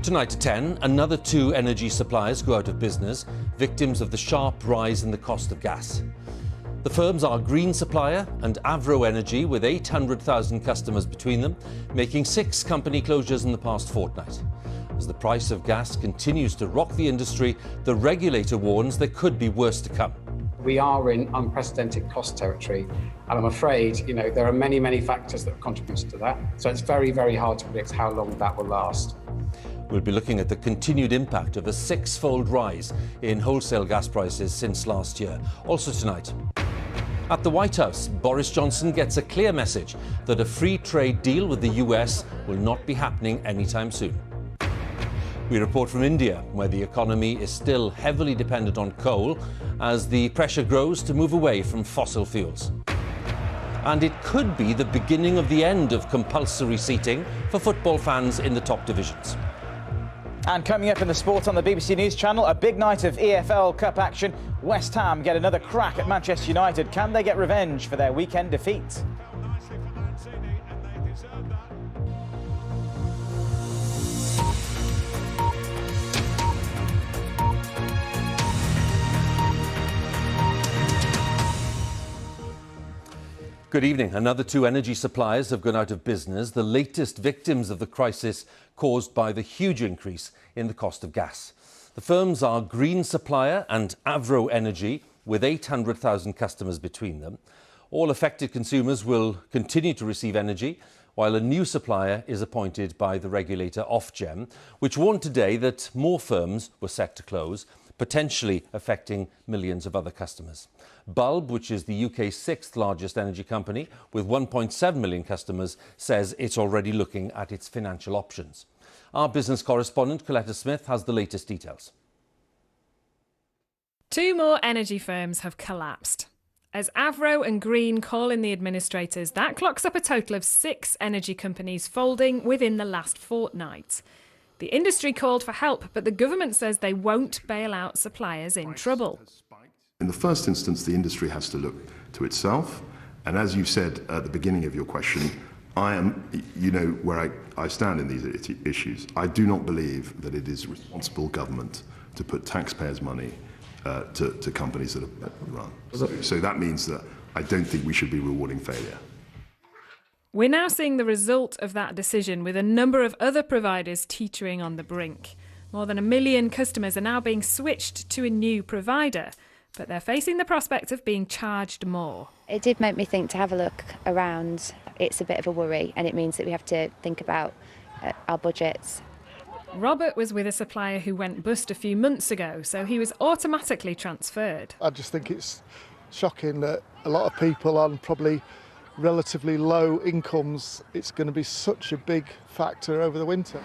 Tonight at 10, another 2 energy suppliers go out of business, victims of the sharp rise in the cost of gas. The firms are Green Supplier and Avro Energy, with 800,000 customers between them, making 6 company closures in the past fortnight. As the price of gas continues to rock the industry, the regulator warns there could be worse to come. We are in unprecedented cost territory, and I'm afraid, there are many, many factors that have contributed to that. So it's very, very hard to predict how long that will last. We'll be looking at the continued impact of a 6-fold rise in wholesale gas prices since last year. Also tonight, at the White House, Boris Johnson gets a clear message that a free trade deal with the US will not be happening anytime soon. We report from India, where the economy is still heavily dependent on coal as the pressure grows to move away from fossil fuels. And it could be the beginning of the end of compulsory seating for football fans in the top divisions. And coming up in the sport on the BBC News Channel, a big night of EFL Cup action. West Ham get another crack at Manchester United. Can they get revenge for their weekend defeat? Good evening. Another 2 energy suppliers have gone out of business, the latest victims of the crisis caused by the huge increase in the cost of gas. The firms are Green Supplier and Avro Energy, with 800,000 customers between them. All affected consumers will continue to receive energy, while a new supplier is appointed by the regulator Ofgem, which warned today that more firms were set to close, potentially affecting millions of other customers. Bulb, which is the UK's 6th largest energy company with 1.7 million customers, says it's already looking at its financial options. Our business correspondent Coletta Smith has the latest details. 2 more energy firms have collapsed. As Avro and Green call in the administrators, that clocks up a total of 6 energy companies folding within the last fortnight. The industry called for help, but the government says they won't bail out suppliers in trouble. In the first instance, the industry has to look to itself. And as you said at the beginning of your question, you know where I stand in these issues. I do not believe that it is responsible government to put taxpayers' money to companies that are run. So that means that I don't think we should be rewarding failure. We're now seeing the result of that decision, with a number of other providers teetering on the brink. More than 1 million customers are now being switched to a new provider, but they're facing the prospect of being charged more. It did make me think to have a look around. It's a bit of a worry, and it means that we have to think about our budgets. Robert was with a supplier who went bust a few months ago, so he was automatically transferred. I just think it's shocking that a lot of people on probably relatively low incomes, it's going to be such a big factor over the winter.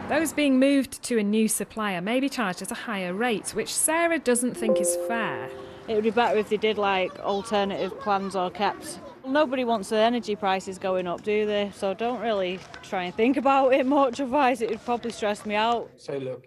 Those being moved to a new supplier may be charged at a higher rate, which Sarah doesn't think is fair. It would be better if they did like alternative plans or caps. Nobody wants the energy prices going up, do they? So don't really try and think about it much, otherwise it would probably stress me out.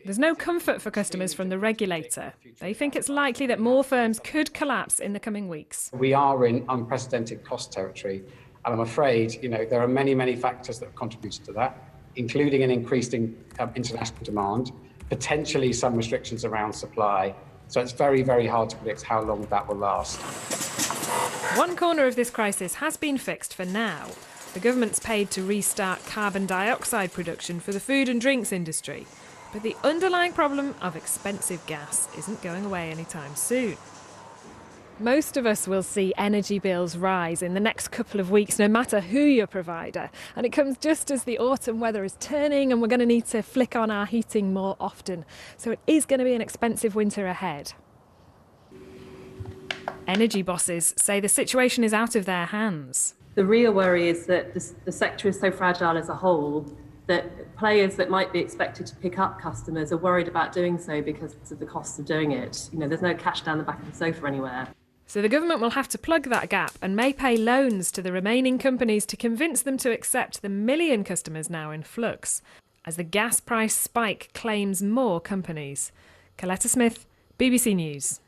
There's no comfort for customers from the regulator. They think it's likely that more firms could collapse in the coming weeks. We are in unprecedented cost territory, and I'm afraid, there are many, many factors that have contributed to that, including an increased international demand, potentially some restrictions around supply. So it's very, very hard to predict how long that will last. One corner of this crisis has been fixed for now. The government's paid to restart carbon dioxide production for the food and drinks industry. But the underlying problem of expensive gas isn't going away anytime soon. Most of us will see energy bills rise in the next couple of weeks, no matter who your provider. And it comes just as the autumn weather is turning and we're going to need to flick on our heating more often. So it is going to be an expensive winter ahead. Energy bosses say the situation is out of their hands. The real worry is that the sector is so fragile as a whole that players that might be expected to pick up customers are worried about doing so because of the cost of doing it. You know, there's no cash down the back of the sofa anywhere. So the government will have to plug that gap and may pay loans to the remaining companies to convince them to accept the million customers now in flux, as the gas price spike claims more companies. Coletta Smith, BBC News.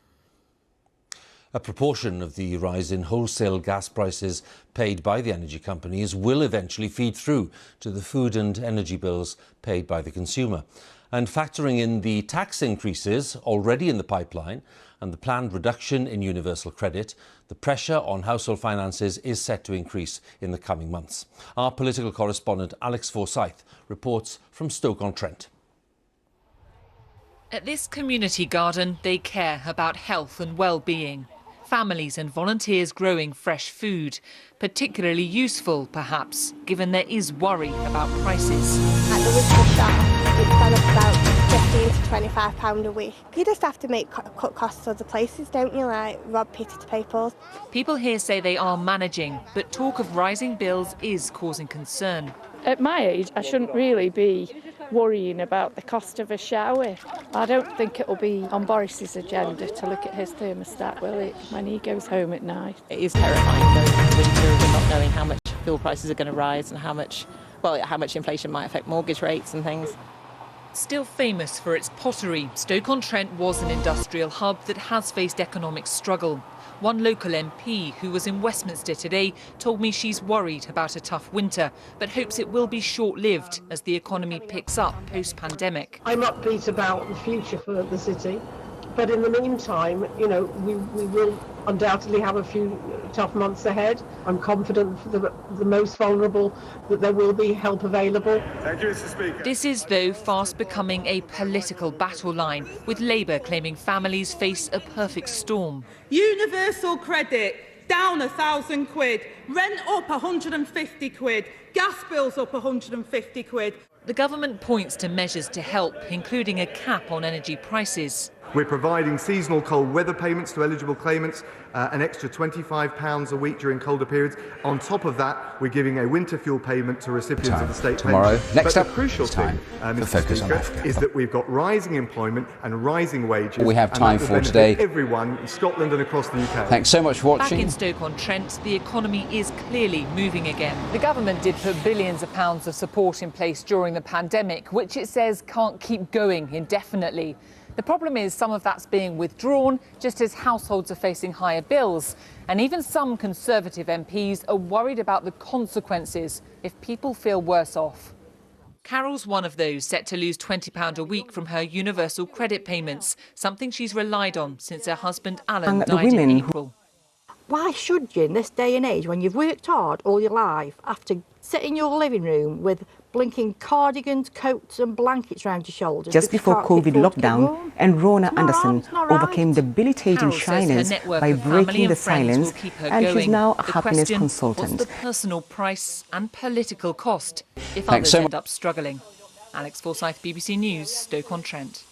A proportion of the rise in wholesale gas prices paid by the energy companies will eventually feed through to the food and energy bills paid by the consumer. And factoring in the tax increases already in the pipeline and the planned reduction in universal credit, the pressure on household finances is set to increase in the coming months. Our political correspondent Alex Forsyth reports from Stoke-on-Trent. At this community garden, they care about health and well-being. Families and volunteers growing fresh food, particularly useful, perhaps, given there is worry about prices. At the Wicklow shop, it's gone up about £15 to £25 a week. You just have to cut costs other places, don't you, like rob Peter to pay Paul. People here say they are managing, but talk of rising bills is causing concern. At my age, I shouldn't really be worrying about the cost of a shower. I don't think it'll be on Boris's agenda to look at his thermostat, will it, when he goes home at night? It is terrifying going into winter and not knowing how much fuel prices are going to rise and how much inflation might affect mortgage rates and things. Still famous for its pottery, Stoke-on-Trent was an industrial hub that has faced economic struggle. One local MP who was in Westminster today told me she's worried about a tough winter, but hopes it will be short-lived as the economy picks up post-pandemic. I'm upbeat about the future for the city, but in the meantime, you know, we will undoubtedly have a few tough months ahead. I'm confident for the most vulnerable that there will be help available. Thank you, Mr. Speaker. This is, though, fast becoming a political battle line, with Labour claiming families face a perfect storm. Universal credit down £1,000, rent up £150, gas bills up £150. The government points to measures to help, including a cap on energy prices. We're providing seasonal cold weather payments to eligible claimants, an extra £25 a week during colder periods. On top of that, we're giving a winter fuel payment to recipients of the state tomorrow. pension. Next up, the crucial thing, Mr. Speaker, is that we've got rising employment and rising wages. We have time for today. Everyone in Scotland and across the UK. Thanks so much for watching. Back in Stoke-on-Trent, the economy is clearly moving again. The government did put billions of pounds of support in place during the pandemic, which it says can't keep going indefinitely. The problem is some of that's being withdrawn just as households are facing higher bills. And even some Conservative MPs are worried about the consequences if people feel worse off. Carol's one of those set to lose £20 a week from her universal credit payments, something she's relied on since her husband Alan died in April. Why should you, in this day and age, when you've worked hard all your life, have to sit in your living room with blinking cardigans, coats and blankets around your shoulders? Just before COVID lockdown, and Rona Anderson overcame debilitating shyness by breaking the silence, and she's now a happiness consultant. What's the personal price and political cost if others end up struggling? Alex Forsyth, BBC News, Stoke-on-Trent.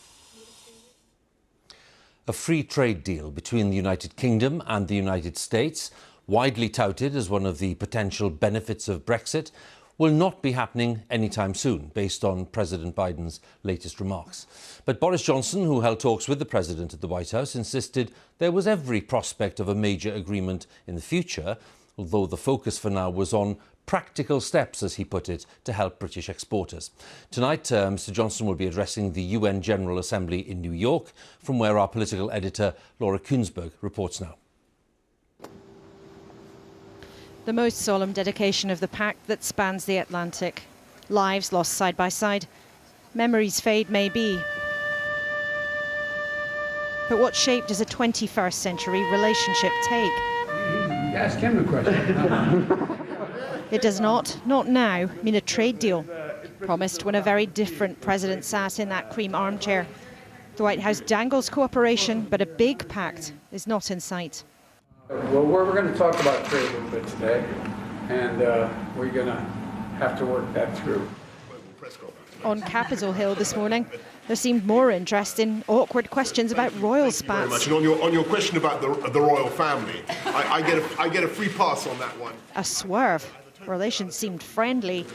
A free trade deal between the United Kingdom and the United States, widely touted as one of the potential benefits of Brexit, will not be happening anytime soon, based on President Biden's latest remarks. But Boris Johnson, who held talks with the President at the White House, insisted there was every prospect of a major agreement in the future, although the focus for now was on practical steps, as he put it, to help British exporters. Tonight, Mr Johnson will be addressing the UN General Assembly in New York, from where our political editor Laura Kuensberg reports now. The most solemn dedication of the pact that spans the Atlantic. Lives lost side by side. Memories fade, maybe. But what shape does a 21st century relationship take? Ask him a question. It does not now, mean a trade deal. Promised when a very different president sat in that cream armchair. The White House dangles cooperation, but a big pact is not in sight. Well, we're going to talk about trade a little bit today, and we're going to have to work that through. On Capitol Hill this morning, there seemed more interest in awkward questions about royal spats. Very much. And on your question about the royal family, I get a free pass on that one. A swerve. Relations seemed friendly,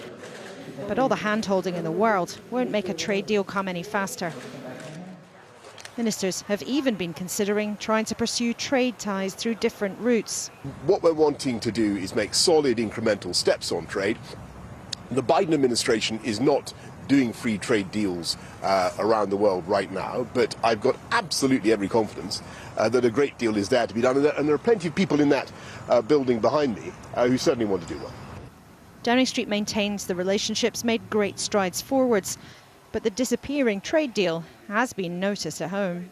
but all the hand-holding in the world won't make a trade deal come any faster. Ministers have even been considering trying to pursue trade ties through different routes. What we're wanting to do is make solid incremental steps on trade. The Biden administration is not doing free trade deals around the world right now, but I've got absolutely every confidence that a great deal is there to be done, and there are plenty of people in that building behind me who certainly want to do one. Downing Street maintains the relationship's made great strides forwards, but the disappearing trade deal has been noticed at home.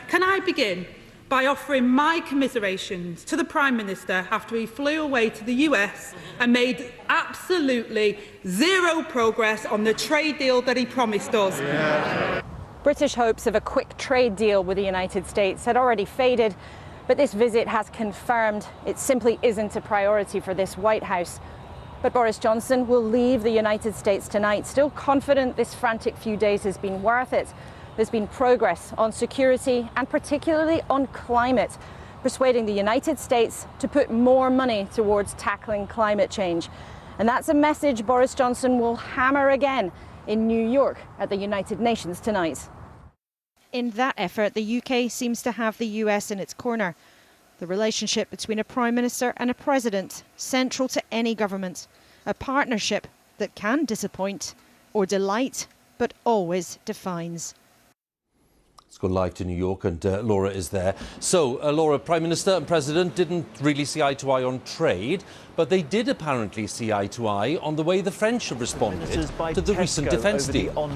Can I begin by offering my commiserations to the Prime Minister after he flew away to the US and made absolutely zero progress on the trade deal that he promised us. Yeah. British hopes of a quick trade deal with the United States had already faded, but this visit has confirmed it simply isn't a priority for this White House. But Boris Johnson will leave the United States tonight, still confident this frantic few days has been worth it. There's been progress on security and particularly on climate, persuading the United States to put more money towards tackling climate change. And that's a message Boris Johnson will hammer again in New York at the United Nations tonight. In that effort, the UK seems to have the US in its corner. The relationship between a Prime Minister and a President, central to any government. A partnership that can disappoint or delight, but always defines. Let's go live to New York, and Laura is there. So, Laura, Prime Minister and President didn't really see eye to eye on trade, but they did apparently see eye to eye on the way the French have responded to the recent defence deal.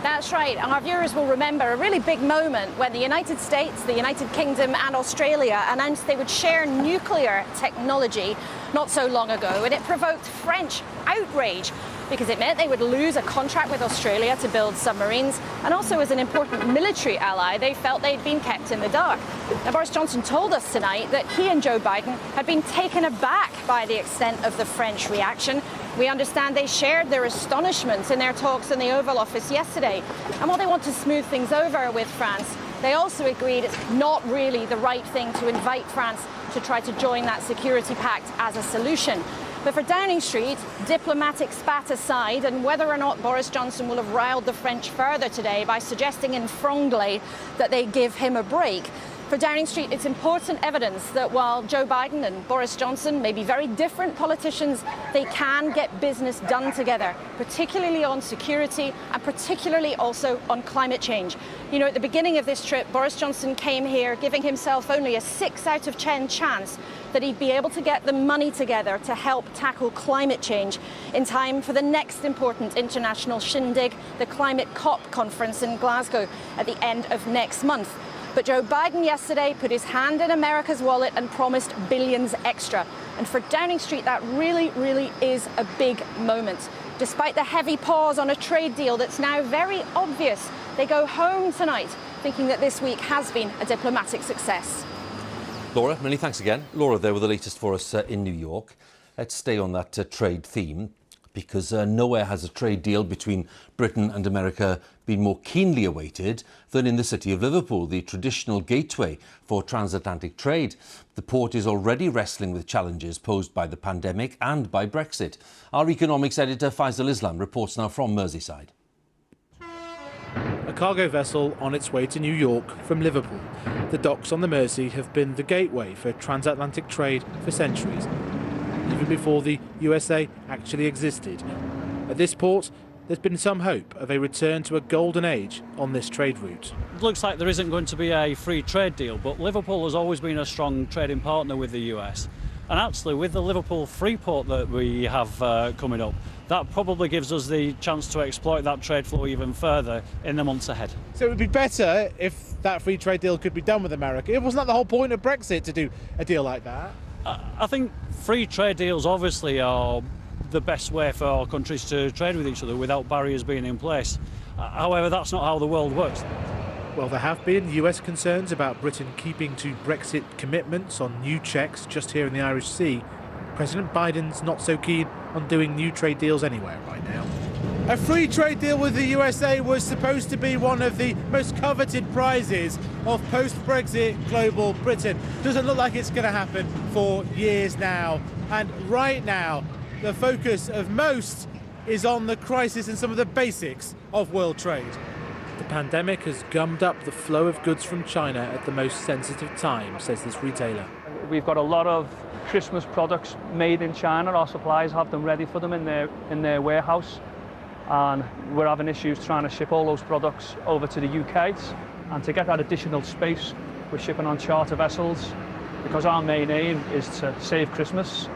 That's right. Our viewers will remember a really big moment when the United States, the United Kingdom and Australia announced they would share nuclear technology not so long ago, and it provoked French outrage because it meant they would lose a contract with Australia to build submarines, and also as an important military ally, they felt they'd been kept in the dark. Now, Boris Johnson told us tonight that he and Joe Biden had been taken aback by the extent of the French reaction. We understand they shared their astonishment in their talks in the Oval Office yesterday. And while they want to smooth things over with France, they also agreed it's not really the right thing to invite France to try to join that security pact as a solution. But for Downing Street, diplomatic spat aside, and whether or not Boris Johnson will have riled the French further today by suggesting in franglais that they give him a break, for Downing Street, it's important evidence that while Joe Biden and Boris Johnson may be very different politicians, they can get business done together, particularly on security and particularly also on climate change. You know, at the beginning of this trip, Boris Johnson came here giving himself only a 6 out of 10 chance that he'd be able to get the money together to help tackle climate change in time for the next important international shindig, the Climate COP conference in Glasgow at the end of next month. But Joe Biden yesterday put his hand in America's wallet and promised billions extra. And for Downing Street, that really, really is a big moment. Despite the heavy pause on a trade deal that's now very obvious, they go home tonight thinking that this week has been a diplomatic success. Laura, many thanks again. Laura there with the latest for us in New York. Let's stay on that trade theme, because nowhere has a trade deal between Britain and America been more keenly awaited than in the city of Liverpool, the traditional gateway for transatlantic trade. The port is already wrestling with challenges posed by the pandemic and by Brexit. Our economics editor Faisal Islam reports now from Merseyside. A cargo vessel on its way to New York from Liverpool. The docks on the Mersey have been the gateway for transatlantic trade for centuries, even before the USA actually existed. At this port, there's been some hope of a return to a golden age on this trade route. It looks like there isn't going to be a free trade deal, but Liverpool has always been a strong trading partner with the US. And actually, with the Liverpool free port that we have coming up, that probably gives us the chance to exploit that trade flow even further in the months ahead. So it would be better if that free trade deal could be done with America. It wasn't that the whole point of Brexit to do a deal like that? I think free trade deals obviously are the best way for our countries to trade with each other without barriers being in place. However, that's not how the world works. Well, there have been US concerns about Britain keeping to Brexit commitments on new checks just here in the Irish Sea. President Biden's not so keen on doing new trade deals anywhere right now. A free trade deal with the USA was supposed to be one of the most coveted prizes of post-Brexit global Britain. Doesn't look like it's going to happen for years now. And right now, the focus of most is on the crisis and some of the basics of world trade. The pandemic has gummed up the flow of goods from China at the most sensitive time, says this retailer. We've got a lot of Christmas products made in China. Our suppliers have them ready for them in their warehouse. And we're having issues trying to ship all those products over to the UK. And to get that additional space, we're shipping on charter vessels because our main aim is to save Christmas.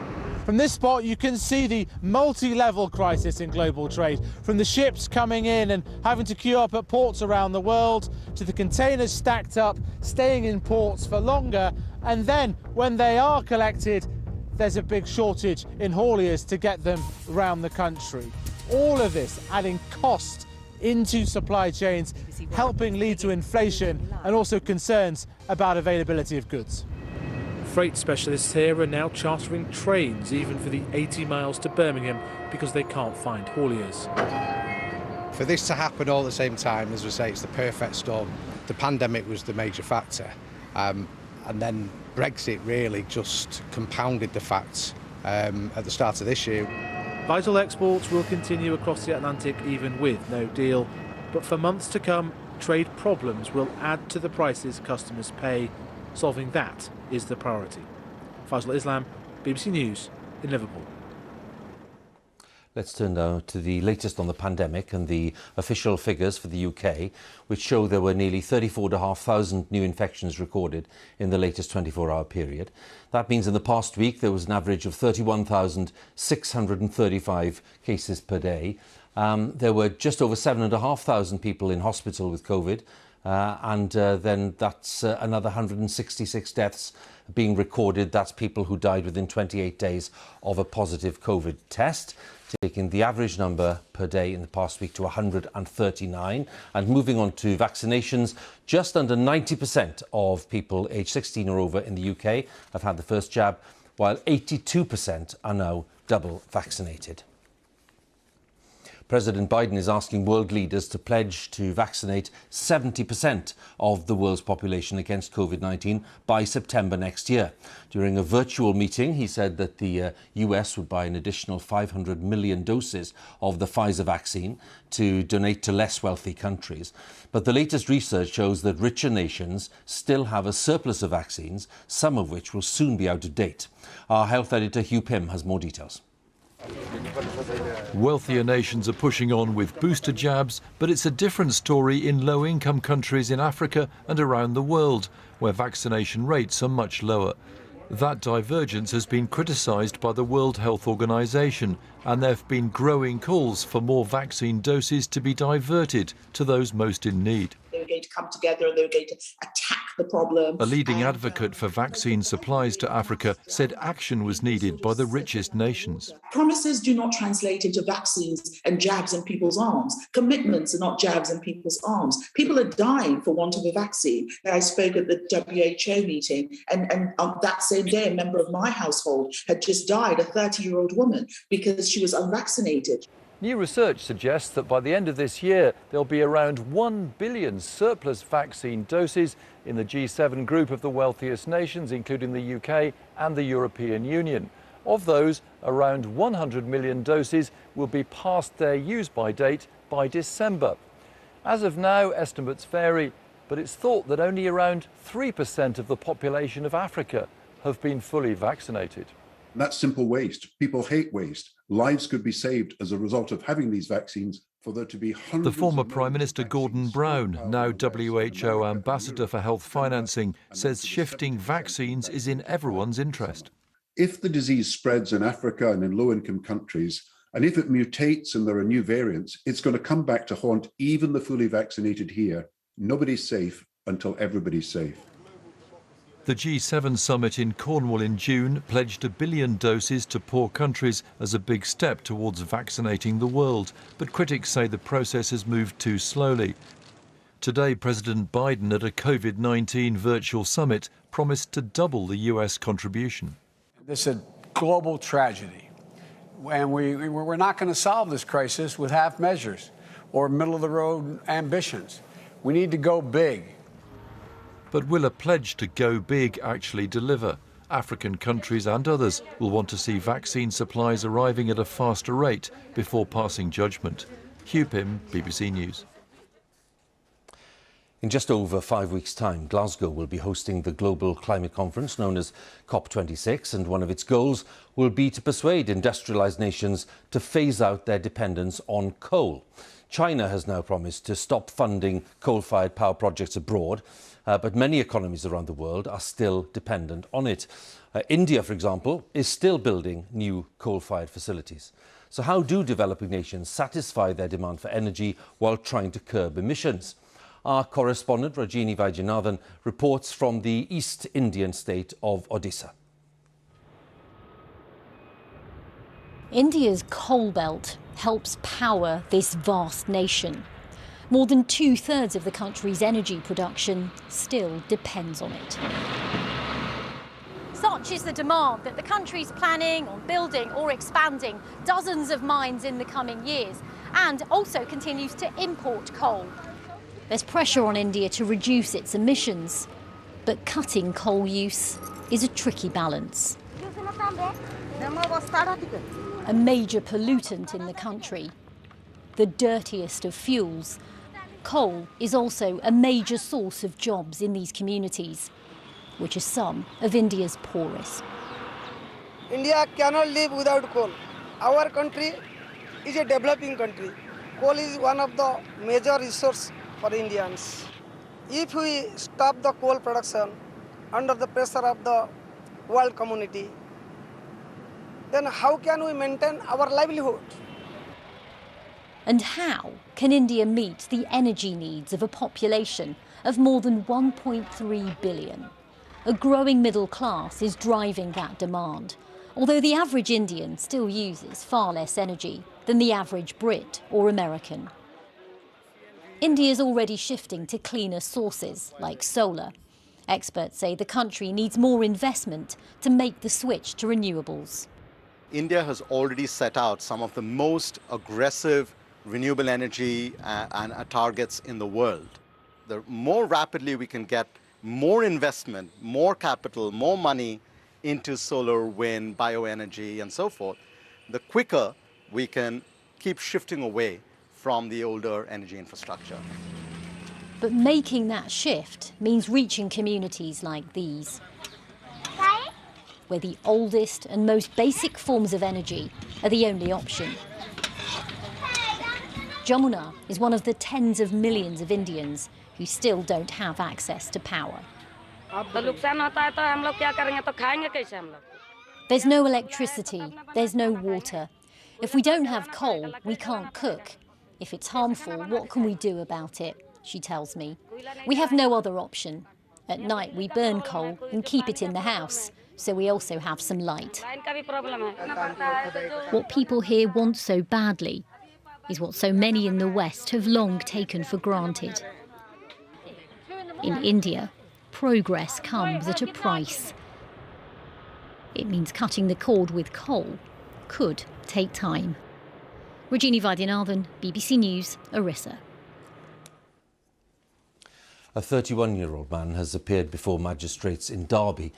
From this spot, you can see the multi-level crisis in global trade, from the ships coming in and having to queue up at ports around the world, to the containers stacked up, staying in ports for longer, and then, when they are collected, there's a big shortage in hauliers to get them around the country. All of this adding cost into supply chains, helping lead to inflation and also concerns about availability of goods. Freight specialists here are now chartering trains, even for the 80 miles to Birmingham, because they can't find hauliers. For this to happen all at the same time, as we say, it's the perfect storm. The pandemic was the major factor, and then Brexit really just compounded the facts at the start of this year. Vital exports will continue across the Atlantic even with no deal, but for months to come, trade problems will add to the prices customers pay. Solving that is the priority. Faisal Islam, BBC News in Liverpool. Let's turn now to the latest on the pandemic and the official figures for the UK, which show there were nearly 34,500 new infections recorded in the latest 24-hour period. That means in the past week there was an average of 31,635 cases per day. There were just over 7,500 people in hospital with COVID, and then that's another 166 deaths being recorded. That's people who died within 28 days of a positive COVID test, taking the average number per day in the past week to 139. And moving on to vaccinations, just under 90% of people aged 16 or over in the UK have had the first jab, while 82% are now double vaccinated. President Biden is asking world leaders to pledge to vaccinate 70% of the world's population against COVID-19 by September next year. During a virtual meeting, he said that the US would buy an additional 500 million doses of the Pfizer vaccine to donate to less wealthy countries. But the latest research shows that richer nations still have a surplus of vaccines, some of which will soon be out of date. Our health editor Huw Pym has more details. Wealthier nations are pushing on with booster jabs, but it's a different story in low-income countries in Africa and around the world, where vaccination rates are much lower. That divergence has been criticised by the World Health Organization, and there have been growing calls for more vaccine doses to be diverted to those most in need. They're going to come together and they're going to attack the problem. A leading advocate for vaccine supplies to Africa said action was needed by the richest nations. Promises do not translate into vaccines and jabs in people's arms. Commitments are not jabs in people's arms. People are dying for want of a vaccine. I spoke at the WHO meeting, and that same day a member of my household had just died, a 30-year-old woman, because she was unvaccinated. New research suggests that by the end of this year, there'll be around 1 billion surplus vaccine doses in the G7 group of the wealthiest nations, including the UK and the European Union. Of those, around 100 million doses will be past their use-by date by December. As of now, estimates vary, but it's thought that only around 3% of the population of Africa have been fully vaccinated. That's simple waste. People hate waste. Lives could be saved as a result of having these vaccines for there to be hundreds. The former Prime Minister Gordon Brown, now WHO Ambassador for Health Financing, says shifting vaccines is in everyone's interest. If the disease spreads in Africa and in low-income countries, and if it mutates and there are new variants, it's going to come back to haunt even the fully vaccinated here. Nobody's safe until everybody's safe. The G7 summit in Cornwall in June pledged 1 billion doses to poor countries as a big step towards vaccinating the world, but critics say the process has moved too slowly. Today, President Biden at a COVID-19 virtual summit promised to double the US contribution. This is a global tragedy, and we're not going to solve this crisis with half measures or middle-of-the-road ambitions. We need to go big. But will a pledge to go big actually deliver? African countries and others will want to see vaccine supplies arriving at a faster rate before passing judgment. Huw Pym, BBC News. In just over 5 weeks' time, Glasgow will be hosting the global climate conference known as COP26, and one of its goals will be to persuade industrialised nations to phase out their dependence on coal. China has now promised to stop funding coal-fired power projects abroad, but many economies around the world are still dependent on it. India, for example, is still building new coal-fired facilities. So how do developing nations satisfy their demand for energy while trying to curb emissions? Our correspondent, Rajini Vaidyanathan, reports from the East Indian state of Odisha. India's coal belt helps power this vast nation. More than 2/3 of the country's energy production still depends on it. Such is the demand that the country's planning on building or expanding dozens of mines in the coming years, and also continues to import coal. There's pressure on India to reduce its emissions, but cutting coal use is a tricky balance. A major pollutant in the country, the dirtiest of fuels, coal is also a major source of jobs in these communities, which are some of India's poorest. India cannot live without coal. Our country is a developing country. Coal is one of the major resources for Indians. If we stop the coal production under the pressure of the world community, then how can we maintain our livelihood? And how can India meet the energy needs of a population of more than 1.3 billion? A growing middle class is driving that demand, although the average Indian still uses far less energy than the average Brit or American. India is already shifting to cleaner sources like solar. Experts say the country needs more investment to make the switch to renewables. India has already set out some of the most aggressive renewable energy targets in the world. The more rapidly we can get more investment, more capital, more money into solar, wind, bioenergy and so forth, the quicker we can keep shifting away from the older energy infrastructure. But making that shift means reaching communities like these, where the oldest and most basic forms of energy are the only option. Jamuna is one of the tens of millions of Indians who still don't have access to power. There's no electricity, there's no water. If we don't have coal, we can't cook. If it's harmful, what can we do about it? She tells me. We have no other option. At night, we burn coal and keep it in the house, so we also have some light. What people here want so badly is what so many in the West have long taken for granted. In India, progress comes at a price. It means cutting the cord with coal could take time. Rajini Vaidyanathan, BBC News, Orissa. A 31-year-old man has appeared before magistrates in Derby,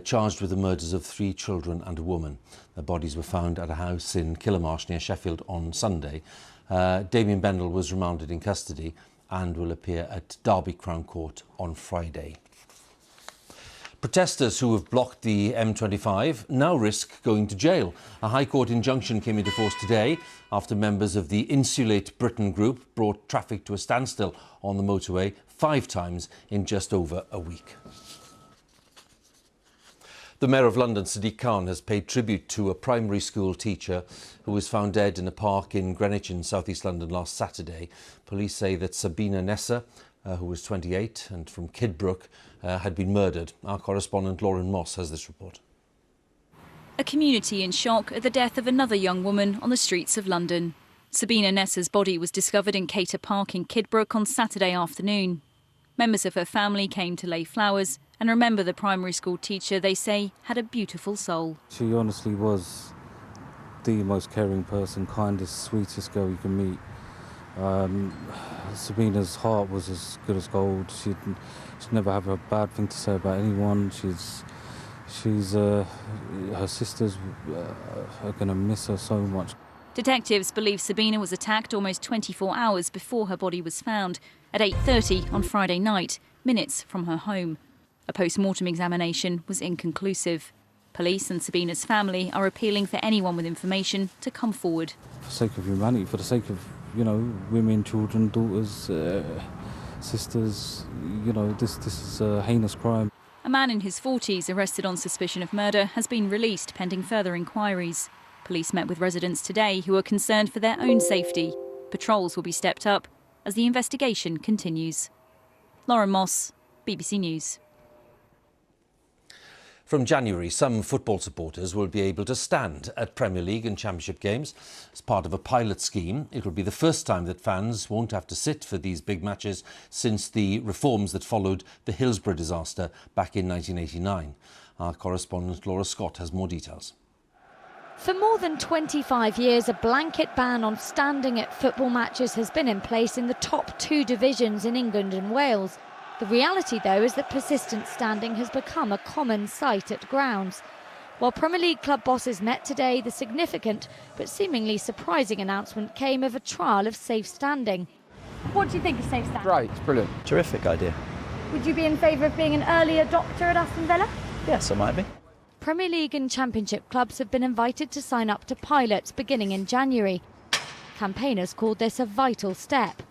charged with the murders of 3 children and a woman. Their bodies were found at a house in Killamarsh near Sheffield on Sunday. Damien Bendel was remanded in custody and will appear at Derby Crown Court on Friday. Protesters who have blocked the M25 now risk going to jail. A High Court injunction came into force today after members of the Insulate Britain group brought traffic to a standstill on the motorway 5 times in just over a week. The Mayor of London, Sadiq Khan, has paid tribute to a primary school teacher who was found dead in a park in Greenwich in South East London last Saturday. Police say that Sabina Nessa, who was 28 and from Kidbrooke, had been murdered. Our correspondent Lauren Moss has this report. A community in shock at the death of another young woman on the streets of London. Sabina Nessa's body was discovered in Cater Park in Kidbrooke on Saturday afternoon. Members of her family came to lay flowers and remember the primary school teacher they say had a beautiful soul. She honestly was the most caring person, kindest, sweetest girl you can meet. Sabina's heart was as good as gold. She'd never have a bad thing to say about anyone. Her sisters are going to miss her so much. Detectives believe Sabina was attacked almost 24 hours before her body was found at 8:30 on Friday night, minutes from her home. A post-mortem examination was inconclusive. Police and Sabina's family are appealing for anyone with information to come forward. For the sake of humanity, for the sake of, women, children, daughters, sisters, this is a heinous crime. A man in his 40s arrested on suspicion of murder has been released pending further inquiries. Police met with residents today who are concerned for their own safety. Patrols will be stepped up as the investigation continues. Lauren Moss, BBC News. From January, some football supporters will be able to stand at Premier League and Championship games. As part of a pilot scheme, it will be the first time that fans won't have to sit for these big matches since the reforms that followed the Hillsborough disaster back in 1989. Our correspondent Laura Scott has more details. For more than 25 years, a blanket ban on standing at football matches has been in place in the top 2 divisions in England and Wales. The reality, though, is that persistent standing has become a common sight at grounds. While Premier League club bosses met today, the significant but seemingly surprising announcement came of a trial of safe standing. What do you think of safe standing? Great, it's brilliant. Terrific idea. Would you be in favour of being an early adopter at Aston Villa? Yes, I might be. Premier League and Championship clubs have been invited to sign up to pilots beginning in January. Campaigners called this a vital step.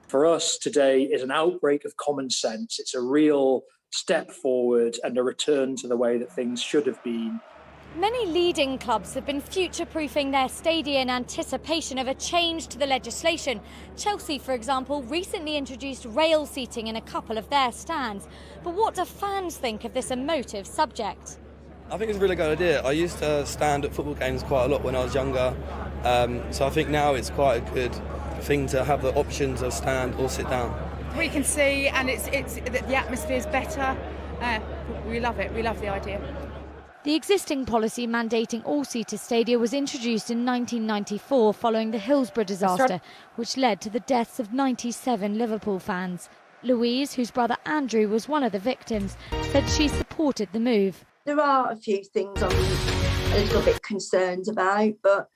For us, today is an outbreak of common sense. It's a real step forward and a return to the way that things should have been. Many leading clubs have been future-proofing their stadia in anticipation of a change to the legislation. Chelsea, for example, recently introduced rail seating in a couple of their stands. But what do fans think of this emotive subject? I think it's a really good idea. I used to stand at football games quite a lot when I was younger, so I think now it's quite a good thing to have the options of stand or sit down. We can see, and the atmosphere is better. We love it. We love the idea. The existing policy mandating all-seater stadia was introduced in 1994 following the Hillsborough disaster, which led to the deaths of 97 Liverpool fans. Louise, whose brother Andrew was one of the victims, said she supported the move. There are a few things I'm a little bit concerned about, but,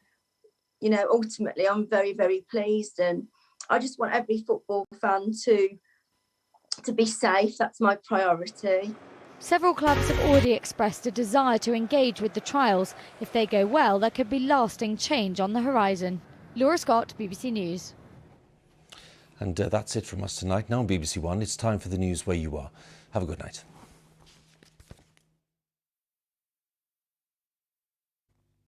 ultimately I'm very, very pleased, and I just want every football fan to be safe. That's my priority. Several clubs have already expressed a desire to engage with the trials. If they go well, there could be lasting change on the horizon. Laura Scott, BBC News. And that's it from us tonight. Now on BBC One, it's time for the news where you are. Have a good night.